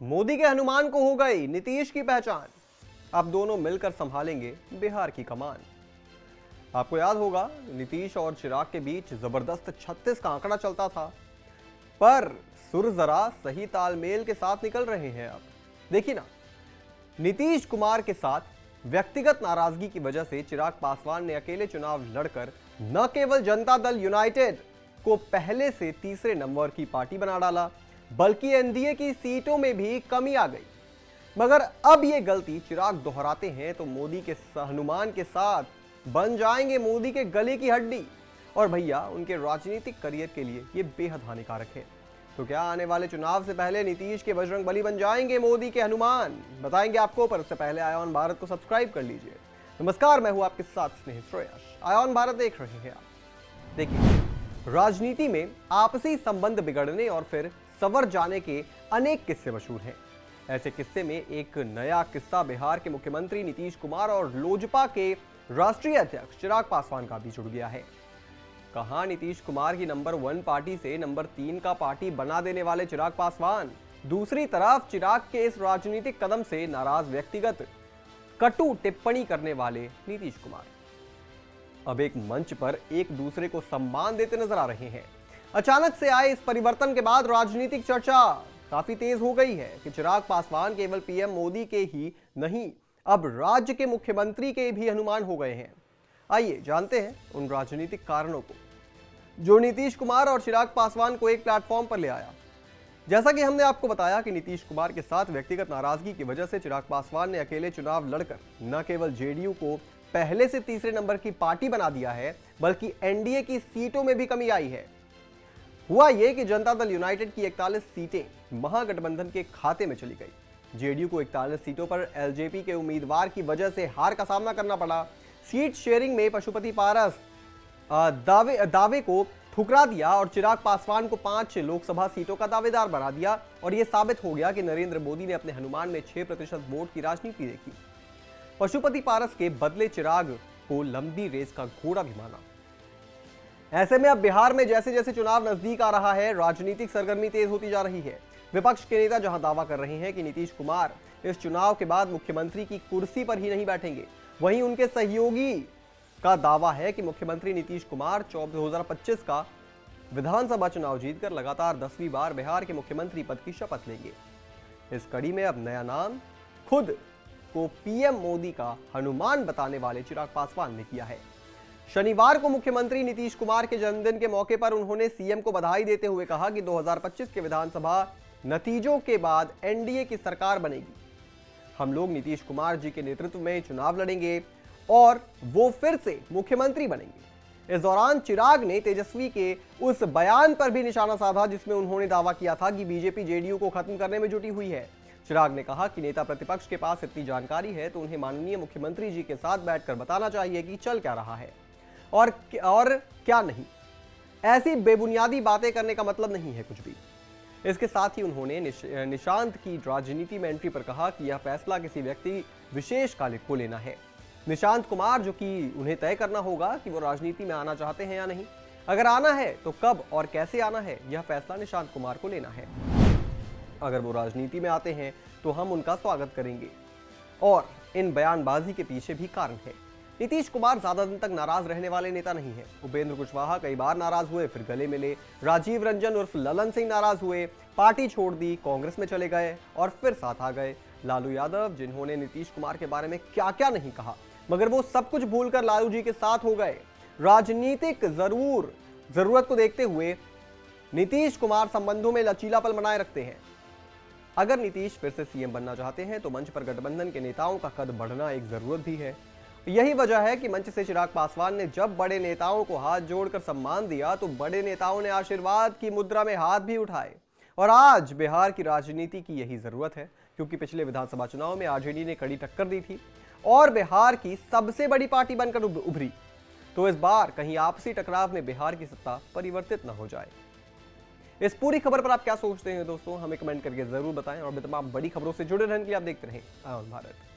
मोदी के हनुमान को हो गई नीतीश की पहचान। अब दोनों मिलकर संभालेंगे बिहार की कमान। आपको याद होगा नीतीश और चिराग के बीच जबरदस्त 36 का आंकड़ा चलता था, पर सुर जरा सही तालमेल के साथ निकल रहे हैं। अब देखिए ना, नीतीश कुमार के साथ व्यक्तिगत नाराजगी की वजह से चिराग पासवान ने अकेले चुनाव लड़कर न केवल जनता दल यूनाइटेड को पहले से तीसरे नंबर की पार्टी बना डाला, बल्कि एनडीए की सीटों में भी कमी आ गई। मगर अब ये गलती चिराग दोहराते हैं तो मोदी के हनुमान के साथ बन जाएंगे मोदी के गले की हड्डी, और भैया उनके राजनीतिक करियर के लिए ये बेहद हानिकारक है। तो क्या आने वाले चुनाव से पहले नीतीश के बजरंगबली बन जाएंगे मोदी के हनुमान? बताएंगे आपको, पर उससे पहले आयोन भारत को सब्सक्राइब कर लीजिए। नमस्कार, मैं हूं आपके साथ स्नेह श्रेयस। आयोन भारत देख रहे हैं आप। देखिए, राजनीति में आपसी संबंध बिगड़ने और फिर संवर जाने के अनेक किस्से मशहूर हैं। ऐसे किस्से में एक नया किस्सा बिहार के मुख्यमंत्री नीतीश कुमार और लोजपा के राष्ट्रीय अध्यक्ष चिराग पासवान का भी जुड़ गया है। कहां नीतीश कुमार की नंबर 1 पार्टी से नंबर 3 का पार्टी बना देने वाले चिराग पासवान, दूसरी तरफ चिराग के इस राजनीतिक कदम से नाराज व्यक्तिगत कटु टिप्पणी करने वाले नीतीश कुमार अब एक मंच पर एक दूसरे को सम्मान देते नजर आ रहे हैं। अचानक से आए इस परिवर्तन के बाद राजनीतिक चर्चा काफी तेज हो गई है कि चिराग पासवान केवल पीएम मोदी के ही नहीं, अब राज्य के मुख्यमंत्री के भी हनुमान हो गए हैं। आइए जानते हैं उन राजनीतिक कारणों को जो नीतीश कुमार और चिराग पासवान को एक प्लेटफॉर्म पर ले आया। जैसा कि हमने आपको बताया कि नीतीश कुमार के साथ व्यक्तिगत नाराजगी की वजह से चिराग पासवान ने अकेले चुनाव लड़कर न केवल जेडीयू को पहले से तीसरे नंबर की पार्टी बना दिया है, बल्कि एनडीए की सीटों में भी कमी आई है। हुआ यह कि जनता दल यूनाइटेड की 41 सीटें महागठबंधन के खाते में चली गई। जेडीयू को 41 सीटों पर एलजेपी के उम्मीदवार की वजह से हार का सामना करना पड़ा। सीट शेयरिंग में पशुपति पारस दावे को ठुकरा दिया और चिराग पासवान को 5 लोकसभा सीटों का दावेदार बना दिया, और यह साबित हो गया कि नरेंद्र मोदी ने अपने हनुमान में 6% वोट की राजनीति देखी। पशुपति पारस के बदले चिराग को लंबी रेस का घोड़ा भी माना। ऐसे में अब बिहार में जैसे जैसे चुनाव नजदीक आ रहा है, राजनीतिक सरगर्मी तेज होती जा रही है। विपक्ष के नेता जहां दावा कर रहे हैं कि नीतीश कुमार इस चुनाव के बाद मुख्यमंत्री की कुर्सी पर ही नहीं बैठेंगे, वहीं उनके सहयोगी का दावा है कि मुख्यमंत्री नीतीश कुमार 2025 का विधानसभा चुनाव जीतकर लगातार 10वीं बार बिहार के मुख्यमंत्री पद की शपथ लेंगे। इस कड़ी में अब नया नाम खुद को पीएम मोदी का हनुमान बताने वाले चिराग पासवान ने किया है। शनिवार को मुख्यमंत्री नीतीश कुमार के जन्मदिन के मौके पर उन्होंने सीएम को बधाई देते हुए कहा कि 2025 के विधानसभा नतीजों के बाद एनडीए की सरकार बनेगी। हम लोग नीतीश कुमार जी के नेतृत्व में चुनाव लड़ेंगे और वो फिर से मुख्यमंत्री बनेंगे। इस दौरान चिराग ने तेजस्वी के उस बयान पर भी निशाना साधा जिसमें उन्होंने दावा किया था कि बीजेपी जेडीयू को खत्म करने में जुटी हुई है। चिराग ने कहा कि नेता प्रतिपक्ष के पास इतनी जानकारी है तो उन्हें माननीय मुख्यमंत्री जी के साथ बैठकर बताना चाहिए कि चल क्या रहा है और क्या नहीं। ऐसी बेबुनियादी बातें करने का मतलब नहीं है कुछ भी। इसके साथ ही उन्होंने निशांत की राजनीति में एंट्री पर कहा कि यह फैसला किसी व्यक्ति विशेष को लेना है। निशांत कुमार, जो कि उन्हें तय करना होगा कि वो राजनीति में आना चाहते हैं या नहीं। अगर आना है तो कब और कैसे आना है, यह फैसला निशांत कुमार को लेना है। अगर वो राजनीति में आते हैं तो हम उनका स्वागत करेंगे, और इन बयानबाजी के पीछे भी कारण है। नीतीश कुमार ज्यादा दिन तक नाराज रहने वाले नेता नहीं है। उपेंद्र कुशवाहा कई बार नाराज हुए, फिर गले मिले। राजीव रंजन उर्फ ललन सिंह नाराज हुए, पार्टी छोड़ दी, कांग्रेस में चले गए और फिर साथ आ गए। लालू यादव, जिन्होंने नीतीश कुमार के बारे में क्या क्या नहीं कहा, मगर वो सब कुछ भूलकर लालू जी के साथ हो गए। राजनीतिक जरूरत को देखते हुए नीतीश कुमार संबंधों में लचीलापन बनाए रखते हैं। अगर नीतीश फिर से सीएम बनना चाहते हैं तो मंच पर गठबंधन के नेताओं का कद बढ़ना एक जरूरत भी है। यही वजह है कि मंच से चिराग पासवान ने जब बड़े नेताओं को हाथ जोड़कर सम्मान दिया तो बड़े नेताओं ने आशीर्वाद की मुद्रा में हाथ भी उठाए। और आज बिहार की राजनीति की यही जरूरत है, क्योंकि पिछले विधानसभा चुनाव में आरजेडी ने कड़ी टक्कर दी थी और बिहार की सबसे बड़ी पार्टी बनकर उभरी। तो इस बार कहीं आपसी टकराव में बिहार की सत्ता परिवर्तित न हो जाए। इस पूरी खबर पर आप क्या सोचते हैं दोस्तों, हमें कमेंट करके जरूर बताएं, और तमाम बड़ी खबरों से जुड़े रहने के लिए आप देखते रहें आयोन भारत।